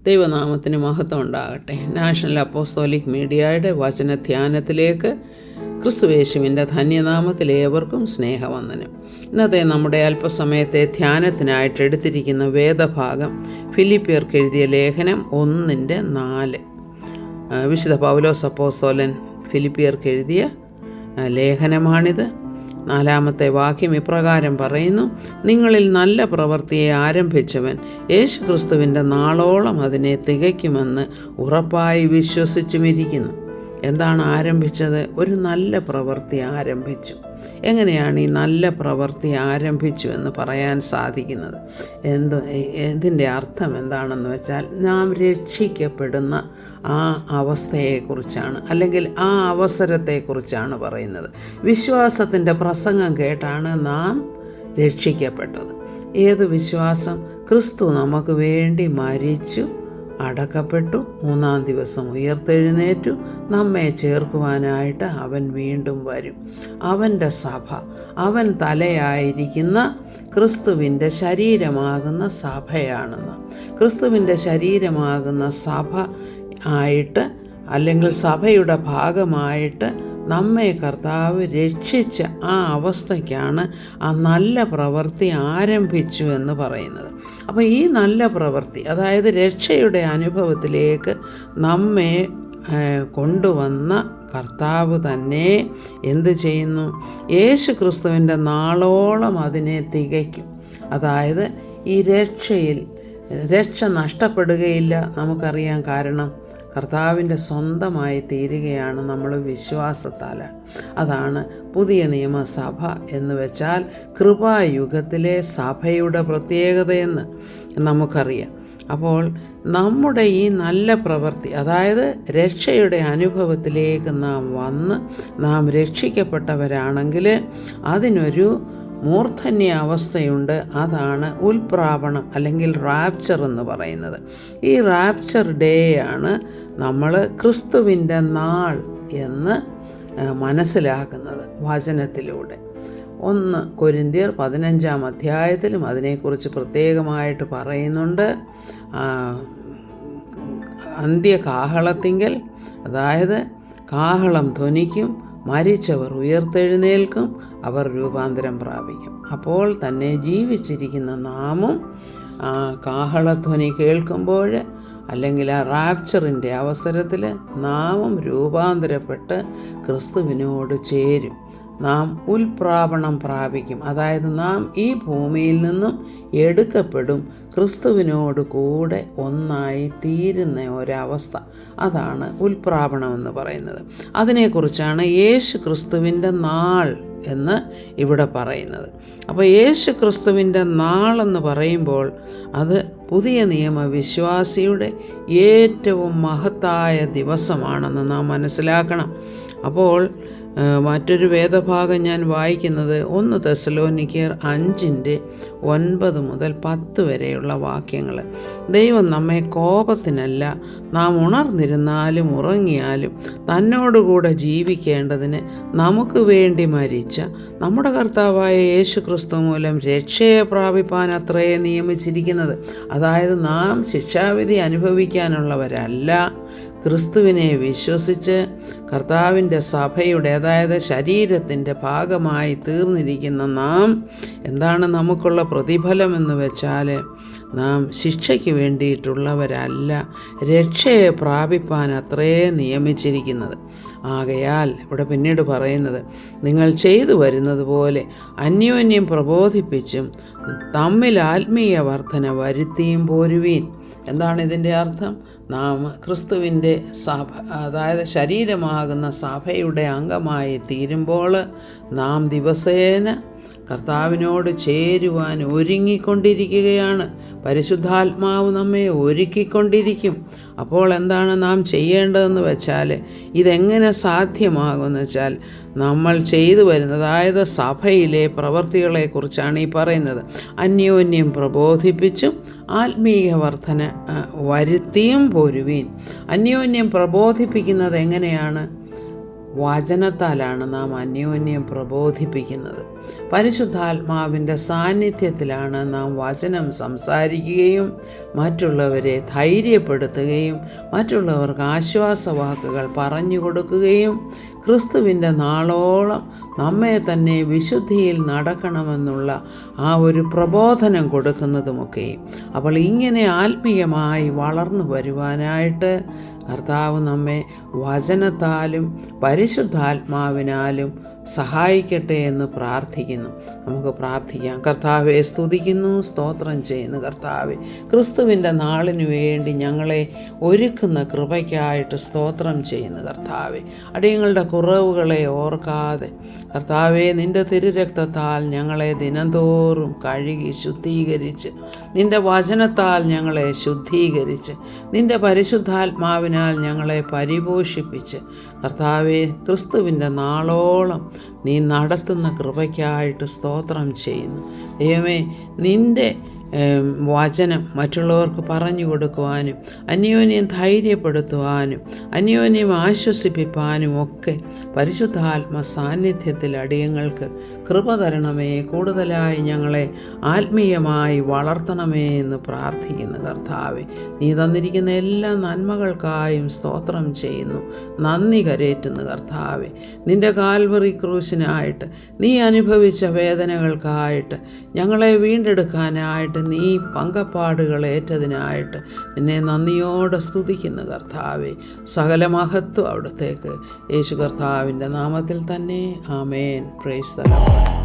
ദൈവനാമത്തിന് മഹത്വം ഉണ്ടാകട്ടെ. നാഷണൽ അപ്പോസ്തോലിക് മീഡിയയുടെ വചനധ്യാനത്തിലേക്ക് ക്രിസ്തുയേശുവിൻ്റെ ധന്യനാമത്തിൽ ഏവർക്കും സ്നേഹവന്ദനം. ഇന്നത്തെ നമ്മുടെ അല്പസമയത്തെ ധ്യാനത്തിനായിട്ട് എടുത്തിരിക്കുന്ന വേദഭാഗം ഫിലിപ്പിയർക്ക് എഴുതിയ ലേഖനം 1:4. വിശുദ്ധ പൗലോസ് അപ്പോസ്തലൻ ഫിലിപ്പിയർക്ക് എഴുതിയ ലേഖനമാണിത്. 4-ാമത്തെ വാക്യം ഇപ്രകാരം പറയുന്നു: നിങ്ങളിൽ നല്ല പ്രവൃത്തിയെ ആരംഭിച്ചവൻ യേശുക്രിസ്തുവിൻ്റെ നാളോളം അതിനെ തികയ്ക്കുമെന്ന് ഉറപ്പായി വിശ്വസിച്ചുമിരിക്കുന്നു. എന്താണ് ആരംഭിച്ചത്? ഒരു നല്ല പ്രവൃത്തി ആരംഭിച്ചു. എങ്ങനെയാണ് ഈ നല്ല പ്രവൃത്തി ആരംഭിച്ചു എന്ന് പറയാൻ സാധിക്കുന്നത്? ഇതിൻ്റെ അർത്ഥം എന്താണെന്ന് വെച്ചാൽ, നാം രക്ഷിക്കപ്പെടുന്ന ആ അവസ്ഥയെക്കുറിച്ചാണ്, അല്ലെങ്കിൽ ആ അവസരത്തെക്കുറിച്ചാണ് പറയുന്നത്. വിശ്വാസത്തിൻ്റെ പ്രസംഗം കേട്ടാണ് നാം രക്ഷിക്കപ്പെട്ടത്. ഏത് വിശ്വാസം? ക്രിസ്തു നമുക്ക് വേണ്ടി മരിച്ചു, അടക്കപ്പെട്ടു, 3-ാം ദിവസം ഉയർത്തെഴുന്നേറ്റു, നമ്മെ ചേർക്കുവാനായിട്ട് അവൻ വീണ്ടും വരും. അവൻ്റെ സഭ, അവൻ തലയായിരിക്കുന്ന ക്രിസ്തുവിൻ്റെ ശരീരമാകുന്ന സഭയാണെന്ന്. ക്രിസ്തുവിൻ്റെ ശരീരമാകുന്ന സഭ ആയിട്ട്, അല്ലെങ്കിൽ സഭയുടെ ഭാഗമായിട്ട് നമ്മെ കർത്താവ് രക്ഷിച്ച ആ അവസ്ഥയ്ക്കാണ് ആ നല്ല പ്രവൃത്തി ആരംഭിച്ചു എന്ന് പറയുന്നത്. അപ്പോൾ ഈ നല്ല പ്രവൃത്തി, അതായത് രക്ഷയുടെ അനുഭവത്തിലേക്ക് നമ്മെ കൊണ്ടുവന്ന കർത്താവ് തന്നെ എന്ത് ചെയ്യുന്നു? യേശു ക്രിസ്തുവിൻ്റെ നാളോളം അതിനെ തികയ്ക്കും. അതായത് ഈ രക്ഷ നഷ്ടപ്പെടുകയില്ല. നമുക്കറിയാം, കാരണം കർത്താവിൻ്റെ സ്വന്തമായി തീരുകയാണ് നമ്മൾ വിശ്വാസത്താൽ. അതാണ് പുതിയ നിയമസഭ എന്ന് വെച്ചാൽ കൃപായുഗത്തിലെ സഭയുടെ പ്രത്യേകതയെന്ന് നമുക്കറിയാം. അപ്പോൾ നമ്മുടെ ഈ നല്ല പ്രവൃത്തി, അതായത് രക്ഷയുടെ അനുഭവത്തിലേക്ക് നാം വന്ന് നാം രക്ഷിക്കപ്പെട്ടവരാണെങ്കിൽ അതിനൊരു മൂർധന്യ അവസ്ഥയുണ്ട്. അതാണ് ഉൽപ്രാപണം, അല്ലെങ്കിൽ റാപ്ചർ എന്ന് പറയുന്നത്. ഈ റാപ്ചർ ഡേ ആണ് നമ്മൾ ക്രിസ്തുവിൻ്റെ നാൾ എന്ന് മനസ്സിലാക്കുന്നത് വചനത്തിലൂടെ. 1 കൊരിന്ത്യർ 15-ാം അധ്യായത്തിലും അതിനെക്കുറിച്ച് പ്രത്യേകമായിട്ട് പറയുന്നുണ്ട്. അന്ത്യകാഹളത്തിങ്കൽ, അതായത് കാഹളം ധ്വനിക്കും, മരിച്ചവർ ഉയർത്തെഴുന്നേൽക്കും, അവർ രൂപാന്തരം പ്രാപിക്കും. അപ്പോൾ തന്നെ ജീവിച്ചിരിക്കുന്ന നാമും കാഹളധ്വനി കേൾക്കുമ്പോൾ, അല്ലെങ്കിൽ ആ റാപ്ചറിൻ്റെ അവസരത്തിൽ നാമും രൂപാന്തരപ്പെട്ട് ക്രിസ്തുവിനോട് ചേരും. നാം ഉൽപ്രാപണം പ്രാപിക്കും. അതായത് നാം ഈ ഭൂമിയിൽ നിന്നും എടുക്കപ്പെടും, ക്രിസ്തുവിനോട് കൂടെ ഒന്നായി തീരുന്ന ഒരവസ്ഥ. അതാണ് ഉൽപ്രാപണം എന്ന് പറയുന്നത്. അതിനെക്കുറിച്ചാണ് യേശു ക്രിസ്തുവിൻ്റെ നാൾ എന്ന് ഇവിടെ പറയുന്നത്. അപ്പോൾ യേശു ക്രിസ്തുവിൻ്റെ നാളെന്ന് പറയുമ്പോൾ അത് പുതിയ നിയമ വിശ്വാസിയുടെ ഏറ്റവും മഹത്തായ ദിവസമാണെന്ന് നാം മനസ്സിലാക്കണം. അപ്പോൾ മറ്റൊരു വേദഭാഗം ഞാൻ വായിക്കുന്നത് 1 തെസ്സലോനിക്കർ 5:9 മുതൽ 10 വരെയുള്ള വാക്യങ്ങൾ. ദൈവം നമ്മെ കോപത്തിനല്ല, നാം ഉണർന്നിരുന്നാലും ഉറങ്ങിയാലും തന്നോടുകൂടെ ജീവിക്കേണ്ടതിന് നമുക്ക് വേണ്ടി മരിച്ച നമ്മുടെ കർത്താവായ യേശു ക്രിസ്തു മൂലം രക്ഷയെ പ്രാപിപ്പാൻ അത്രേ നിയമിച്ചിരിക്കുന്നത്. അതായത് നാം ശിക്ഷാവിധി അനുഭവിക്കാനുള്ളവരല്ല, ക്രിസ്തുവിനെ വിശ്വസിച്ച് കർത്താവിൻ്റെ സഭയുടെ, അതായത് ശരീരത്തിൻ്റെ ഭാഗമായി തീർന്നിരിക്കുന്ന നാം, എന്താണ് നമുക്കുള്ള പ്രതിഫലം എന്ന് വെച്ചാൽ, നാം ശിക്ഷയ്ക്ക് വേണ്ടിയിട്ടുള്ളവരല്ല, രക്ഷയെ പ്രാപിപ്പാൻ അത്രേ നിയമിച്ചിരിക്കുന്നത്. ആകയാൽ ഇവിടെ പിന്നീട് പറയുന്നത്, നിങ്ങൾ ചെയ്തു വരുന്നത് പോലെ അന്യോന്യം പ്രബോധിപ്പിച്ചും തമ്മിൽ ആത്മീയ വർധന വരുത്തിയും പോരുവീൻ. എന്താണ് ഇതിൻ്റെ അർത്ഥം? നാം ക്രിസ്തുവിൻ്റെ സഭ, അതായത് ശരീരമാകുന്ന സഭയുടെ അംഗമായി തീരുമ്പോൾ നാം ദിവസേന കർത്താവിനോട് ചേരുവാൻ ഒരുങ്ങിക്കൊണ്ടിരിക്കുകയാണ്. പരിശുദ്ധാത്മാവ് നമ്മെ ഒരുക്കിക്കൊണ്ടിരിക്കും. അപ്പോൾ എന്താണ് നാം ചെയ്യേണ്ടതെന്ന് വെച്ചാൽ, ഇതെങ്ങനെ സാധ്യമാകുമെന്ന് വെച്ചാൽ, നമ്മൾ ചെയ്തു വരുന്നത്, അതായത് സഭയിലെ പ്രവൃത്തികളെക്കുറിച്ചാണ് ഈ പറയുന്നത്. അന്യോന്യം പ്രബോധിപ്പിച്ചും ആത്മീയ വർധന വരുത്തിയും പോരുവീൻ. അന്യോന്യം പ്രബോധിപ്പിക്കുന്നത് എങ്ങനെയാണ്? വചനത്താലാണ് നാം അന്യോന്യം പ്രബോധിപ്പിക്കുന്നത്. പരിശുദ്ധാത്മാവിൻ്റെ സാന്നിധ്യത്തിലാണ് നാം വചനം സംസാരിക്കുകയും മറ്റുള്ളവരെ ധൈര്യപ്പെടുത്തുകയും മറ്റുള്ളവർക്ക് ആശ്വാസവാക്കുകൾ പറഞ്ഞു കൊടുക്കുകയും ക്രിസ്തുവിൻ്റെ നാളോളം നമ്മെ തന്നെ വിശുദ്ധിയിൽ നടക്കണമെന്നുള്ള ആ ഒരു പ്രബോധനം കൊടുക്കുന്നതുമൊക്കെയും. അപ്പോൾ ഇങ്ങനെ ആത്മീയമായി വളർന്നു വരുവാനായിട്ട് കർത്താവ് നമ്മെ വചനത്താലും പരിശുദ്ധാത്മാവിനാലും സഹായിക്കട്ടെ എന്ന് പ്രാർത്ഥിക്കുന്നു. നമുക്ക് പ്രാർത്ഥിക്കാം. കർത്താവെ, സ്തുതിക്കുന്നു, സ്തോത്രം ചെയ്യുന്നു. കർത്താവെ, ക്രിസ്തുവിൻ്റെ നാളിനു വേണ്ടി ഞങ്ങളെ ഒരുക്കുന്ന കൃപയ്ക്കായിട്ട് സ്തോത്രം ചെയ്യുന്നു. കർത്താവെ, അടിയങ്ങളുടെ കുറവുകളെ ഓർക്കാതെ കർത്താവെ, നിൻ്റെ തിരുരക്തത്താൽ ഞങ്ങളെ ദിനംതോറും കഴുകി ശുദ്ധീകരിച്ച്, നിൻ്റെ വചനത്താൽ ഞങ്ങളെ ശുദ്ധീകരിച്ച്, നിൻ്റെ പരിശുദ്ധാത്മാവിനാൽ ഞങ്ങളെ പരിപോഷിപ്പിച്ച് കർത്താവെ, ക്രിസ്തുവിൻ്റെ നാളോളം നീ നടത്തുന്ന കൃപയ്ക്കായിട്ട് സ്തോത്രം ചെയ്യുന്നു. ദൈവമേ, നിൻ്റെ വചനം മറ്റുള്ളവർക്ക് പറഞ്ഞു കൊടുക്കുവാനും അന്യോന്യം ധൈര്യപ്പെടുത്തുവാനും അന്യോന്യം ആശ്വസിപ്പിപ്പാനും ഒക്കെ പരിശുദ്ധാത്മ സാന്നിധ്യത്തിൽ അടിയങ്ങൾക്ക് കൃപ തരണമേ. കൂടുതലായി ഞങ്ങളെ ആത്മീയമായി വളർത്തണമേ എന്ന് പ്രാർത്ഥിക്കുന്നു. കർത്താവെ, നീ തന്നിരിക്കുന്ന എല്ലാ നന്മകൾക്കായും സ്തോത്രം ചെയ്യുന്നു, നന്ദി കരേറ്റുന്നു. കർത്താവെ, നിൻ്റെ കാൽവറി ക്രൂശിനായിട്ട്, നീ അനുഭവിച്ച വേദനകൾക്കായിട്ട്, ഞങ്ങളെ വീണ്ടെടുക്കാനായിട്ട്, നീ പങ്കപ്പാടുകൾ ഏറ്റതിനായിട്ട് നിന്നെ നന്ദിയോടെ സ്തുതിക്കുന്നു. കർത്താവെ, സകല മഹത്വം അവിടുത്തേക്ക്. യേശു കർത്താവിൻ്റെ നാമത്തിൽ തന്നെ. ആമേൻ. Praise the Lord.